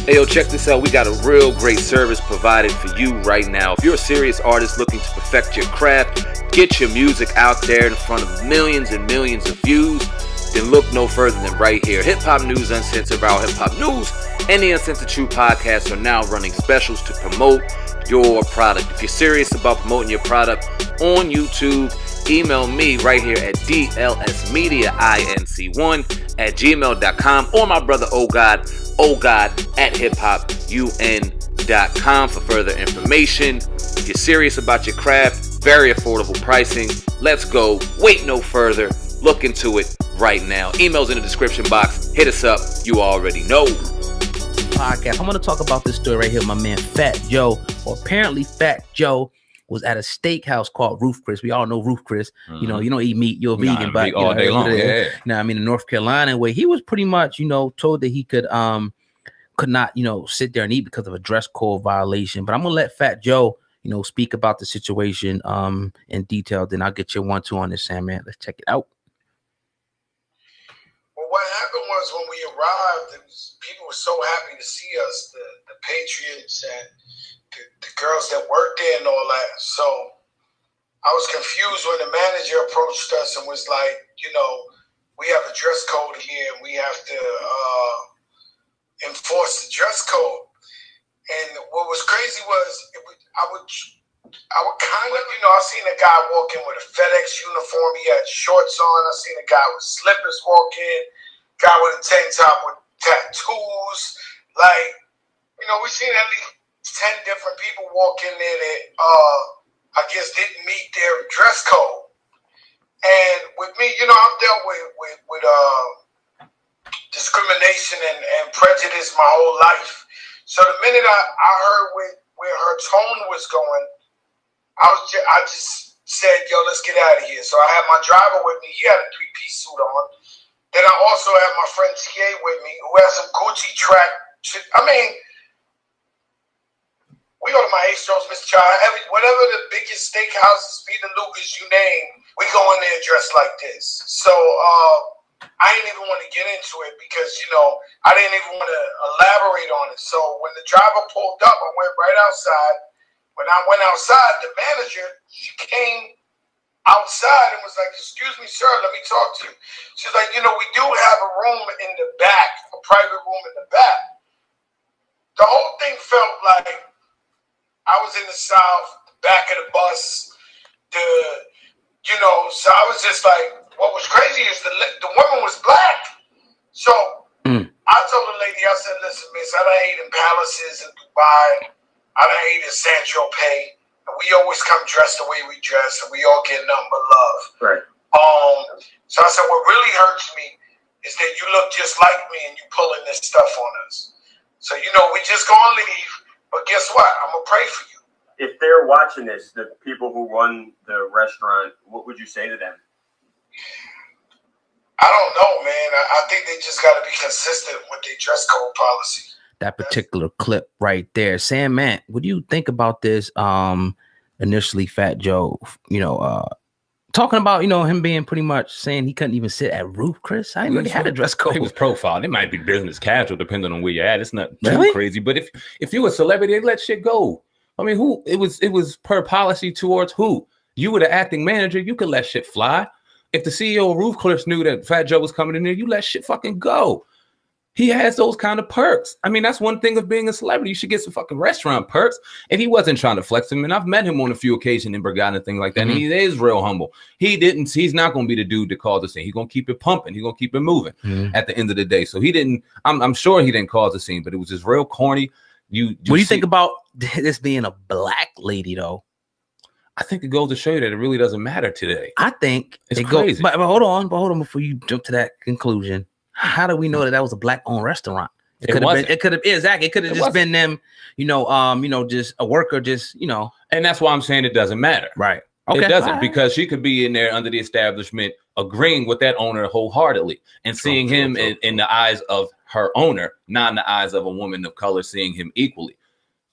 Hey, yo, check this out. We got a real great service provided for you right now. If you're a serious artist looking to perfect your craft, get your music out there in front of millions and millions of views, then look no further than right here. Hip Hop News Uncensored, Raw Hip Hop News, and the Uncensored True podcast are now running specials to promote your product. If you're serious about promoting your product on YouTube, email me right here at dlsmediainc1@gmail.com, or my brother OGod at hiphopun.com for further information. If you're serious about your craft, very affordable pricing. Let's go. Wait no further. Look into it right now. Emails in the description box. Hit us up. You already know. Podcast. I'm going to talk about this story right here. My man Fat Joe, or apparently Fat Joe, was at a steakhouse called Ruth Chris. We all know Ruth Chris. You know, you don't eat meat, you're a vegan, but all day long. Yeah. Now, I mean, in North Carolina, where he was pretty much, told that he could not, sit there and eat because of a dress code violation. But I'm gonna let Fat Joe, speak about the situation in detail. Then I'll get your 1-2 on this, Sam, man. Let's check it out. Well, what happened was when we arrived, people were so happy to see us, the Patriots and the girls that worked there and all that. So I was confused when the manager approached us and was like, we have a dress code here and we have to enforce the dress code. And what was crazy was I would kind of, I seen a guy walk in with a FedEx uniform. He had shorts on. I seen a guy with slippers walk in, guy with a tank top with tattoos. Like, we seen at least 10 different people walk in there that I guess didn't meet their dress code. And with me, I've dealt with discrimination and prejudice my whole life. So the minute I heard where her tone was going, I just said, yo, let's get out of here. So I had my driver with me. He had a 3-piece suit on. Then I also had my friend TA with me, who had some Gucci track. We go to my Astros, Mr. Child, whatever the biggest steakhouses, Peter Lucas, you name, we go in there dressed like this. So I didn't even want to get into it because, I didn't even want to elaborate on it. So when the driver pulled up, I went right outside. When I went outside, the manager, she came outside and was like, excuse me, sir, let me talk to you. She's like, we do have a room in the back, a private room in the back. The whole thing felt like I was in the South, back of the bus, so I was just like, what was crazy is the woman was black. So I told the lady, I said, listen, miss, I done ate in palaces in Dubai. I done ate in San Tropez. And we always come dressed the way we dress, and we all get nothing but love. Right. So I said, what really hurts me is that you look just like me and you pulling this stuff on us. So, we just gonna leave. But guess what? I'm going to pray for you. If they're watching this, the people who run the restaurant, what would you say to them? I don't know, man. I think they just got to be consistent with their dress code policy. That particular clip right there. Sam, man, what do you think about this? Initially, Fat Joe, talking about, him being pretty much saying he couldn't even sit at Ruth Chris. I didn't really had a dress code. He was profiled. It might be business casual depending on where you're at. It's not too crazy. But if you're a celebrity, they let shit go. I mean, it was per policy towards who? You were the acting manager, you could let shit fly. If the CEO of Ruth Chris knew that Fat Joe was coming in there, you let shit fucking go. He has those kind of perks. I mean, that's one thing of being a celebrity. You should get some fucking restaurant perks. And he wasn't trying to flex him. And I've met him on a few occasions in Bergamo and things like that. And he is real humble. He's not going to be the dude that cause the scene. He's going to keep it pumping. He's going to keep it moving at the end of the day. So I'm sure he didn't cause the scene, but it was just real corny. What do you think about this being a black lady, though? I think it goes to show you that it really doesn't matter today. I think it's crazy. But hold on before you jump to that conclusion. How do we know that was a black-owned restaurant? It could have been. It could have exactly. It could have just been them. Just a worker. And that's why I'm saying it doesn't matter. Right. Okay. It doesn't because she could be in there under the establishment, agreeing with that owner wholeheartedly, and seeing him in the eyes of her owner, not in the eyes of a woman of color, seeing him equally.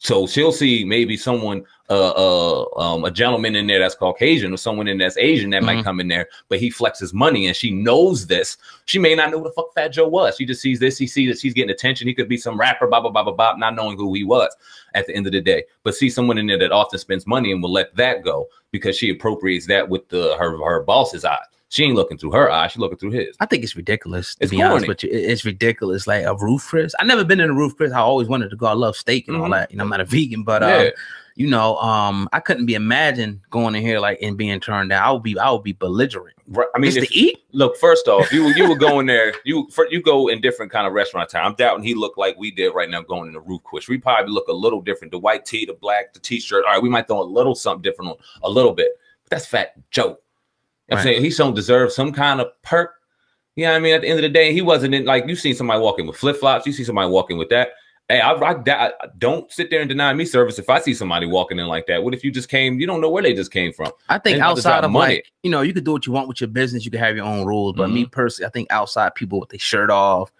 So she'll see maybe someone, a gentleman in there that's Caucasian or someone in that's Asian that might come in there, but he flexes money and she knows this. She may not know who the fuck Fat Joe was. She just sees this. He sees that she's getting attention. He could be some rapper, blah, blah, blah, blah, blah, not knowing who he was at the end of the day. But see someone in there that often spends money and will let that go because she appropriates that with her boss's eye. She ain't looking through her eyes. She's looking through his. I think it's ridiculous, to be honest with you. It's ridiculous. Like a Ruth Chris. I never been in a Ruth Chris. I always wanted to go. I love steak and all that. You know, I'm not a vegan, but I couldn't be imagined going in here like and being turned down. I would be belligerent. Right. I mean, to eat. Look, first off, you would go in there. You go in different kind of restaurant time. I'm doubting he looked like we did right now going in the Ruth Chris. We probably look a little different. The white tee, the black, the t-shirt. All right, we might throw a little something different on a little bit. But that's Fat Joe. I'm saying he don't deserve some kind of perk. You know what I mean? At the end of the day, he wasn't in, like, you seen somebody walking with flip-flops. You see somebody walking with that. Hey, I don't sit there and deny me service if I see somebody walking in like that. What if you just came, you don't know where they just came from? I think outside of money, like, you know, you could do what you want with your business. You can have your own rules. But me personally, I think outside people with their shirt off,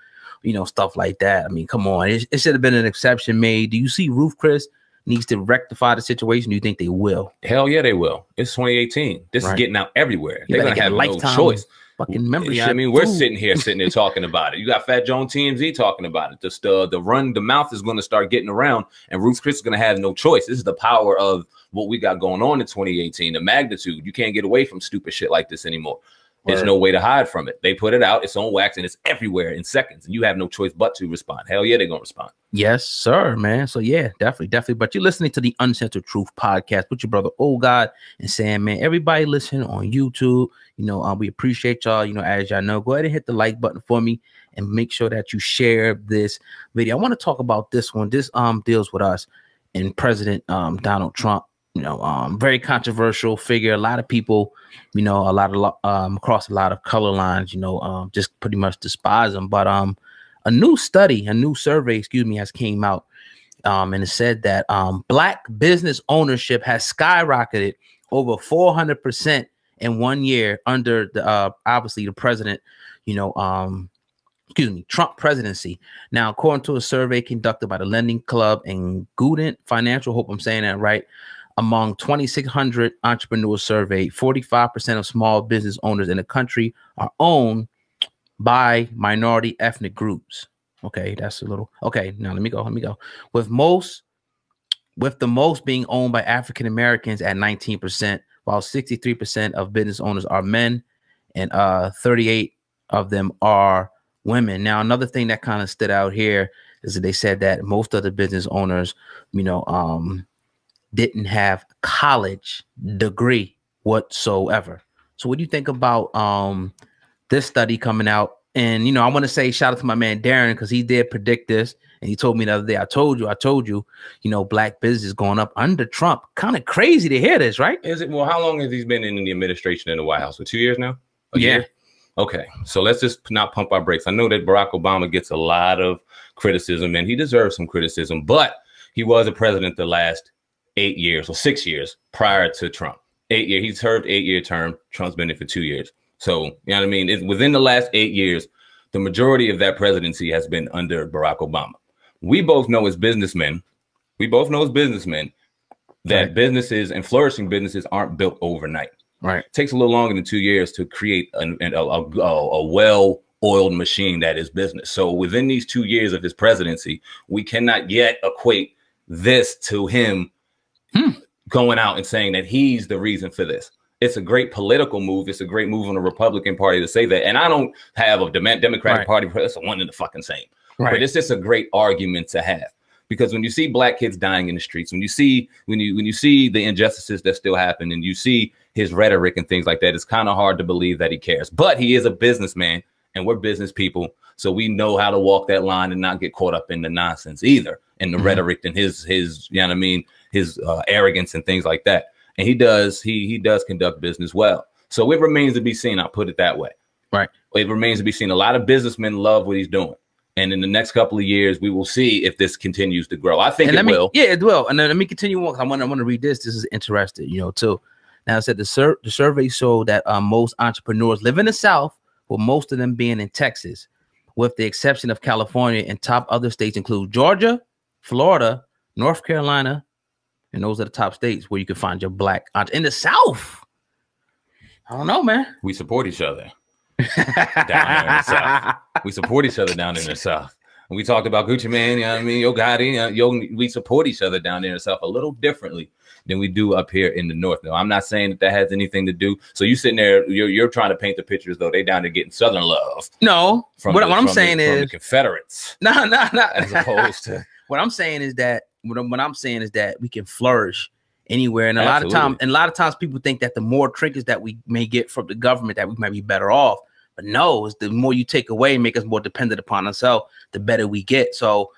you know, stuff like that. I mean, come on. It should have been an exception made. Do you see Ruth Chris needs to rectify the situation? Do you think they will? Hell yeah, they will. It's 2018. This is getting out everywhere. They're gonna have no choice. Fucking membership. Yeah, I mean, we're sitting there talking about it. You got Fat Joe TMZ talking about it. The mouth is going to start getting around, and Ruth Chris is going to have no choice. This is the power of what we got going on in 2018. The magnitude. You can't get away from stupid shit like this anymore. There's no way to hide from it. They put it out, it's on wax, and it's everywhere in seconds. And you have no choice but to respond. Hell yeah, they're going to respond. Yes, sir, man. So yeah, definitely. But you're listening to the Uncensored Truth podcast with your brother, Old God and Sam, man. Everybody listening on YouTube, you know, we appreciate y'all. You know, as y'all know, go ahead and hit the like button for me and make sure that you share this video. I want to talk about this one. This deals with us and President Donald Trump. You know, very controversial figure. A lot of people, you know, across a lot of color lines, you know, just pretty much despise him. But a new survey, has came out, and it said that Black business ownership has skyrocketed over 400% in 1 year under the obviously the president, you know, Trump presidency. Now, according to a survey conducted by the Lending Club and Gudent Financial, hope I'm saying that right. Among 2,600 entrepreneurs surveyed, 45% of small business owners in the country are owned by minority ethnic groups. Okay, that's a little okay. Now let me go. With the most being owned by African Americans at 19%, while 63% of business owners are men, and 38 of them are women. Now, another thing that kind of stood out here is that they said that most of the business owners, you know, didn't have college degree whatsoever. So what do you think about this study coming out? And, you know, I want to say shout out to my man Darren, because he did predict this. And he told me the other day, I told you, you know, Black business going up under Trump. Kind of crazy to hear this, right? Is it? Well, how long has he been in the administration in the White House? For 2 years now? A year? Okay, so let's just not pump our brakes. I know that Barack Obama gets a lot of criticism, and he deserves some criticism, but he was a president the last 8 years or 6 years prior to Trump. 8 years. He served 8-year term. Trump's been in for 2 years. So, you know what I mean? Within the last 8 years, the majority of that presidency has been under Barack Obama. We both know as businessmen, that businesses and flourishing businesses aren't built overnight. Right. It takes a little longer than 2 years to create a well-oiled machine that is business. So within these 2 years of his presidency, we cannot yet equate this to him going out and saying that he's the reason for this. It's a great political move. It's a great move on the Republican Party to say that. And I don't have a Democratic Party. It's one and the fucking same. Right. But it's just a great argument to have, because when you see Black kids dying in the streets, when you see the injustices that still happen, and you see his rhetoric and things like that, it's kind of hard to believe that he cares. But he is a businessman, and we're business people, so we know how to walk that line and not get caught up in the nonsense either, and the rhetoric and his you know what I mean, his arrogance and things like that. And he does conduct business well. So it remains to be seen. I'll put it that way. Right. It remains to be seen. A lot of businessmen love what he's doing. And in the next couple of years, we will see if this continues to grow. I think it will. Yeah, it will. And then let me continue on. I want to read this. This is interesting, you know, too. Now, it said the survey showed that most entrepreneurs live in the South, with most of them being in Texas, with the exception of California, and top other states include Georgia, Florida, North Carolina, and those are the top states where you can find your black in the South. I don't know, man. We support each other down there in the South. We support each other down in the South. And we talked about Gucci Mane, you know what I mean? Yo Gotti, we support each other down there in the South a little differently than we do up here in the North. No, I'm not saying that has anything to do. So you sitting there, you're trying to paint the picture as though they down there getting Southern love. No, what I'm saying is the Confederates. No. As opposed to what I'm saying is that we can flourish anywhere. And a lot of times people think that the more trinkets that we may get from the government, that we might be better off. But no, it's the more you take away and make us more dependent upon ourselves, the better we get. So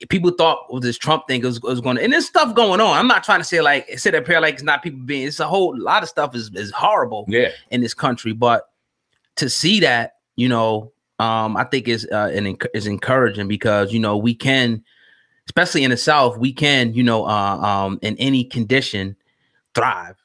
people thought with this Trump thing was going to, and there's stuff going on. I'm not trying to say sit up here like it's not people being, it's a whole lot of stuff is horrible in this country. But to see that, I think is encouraging because, we can, especially in the South, we can, in any condition thrive.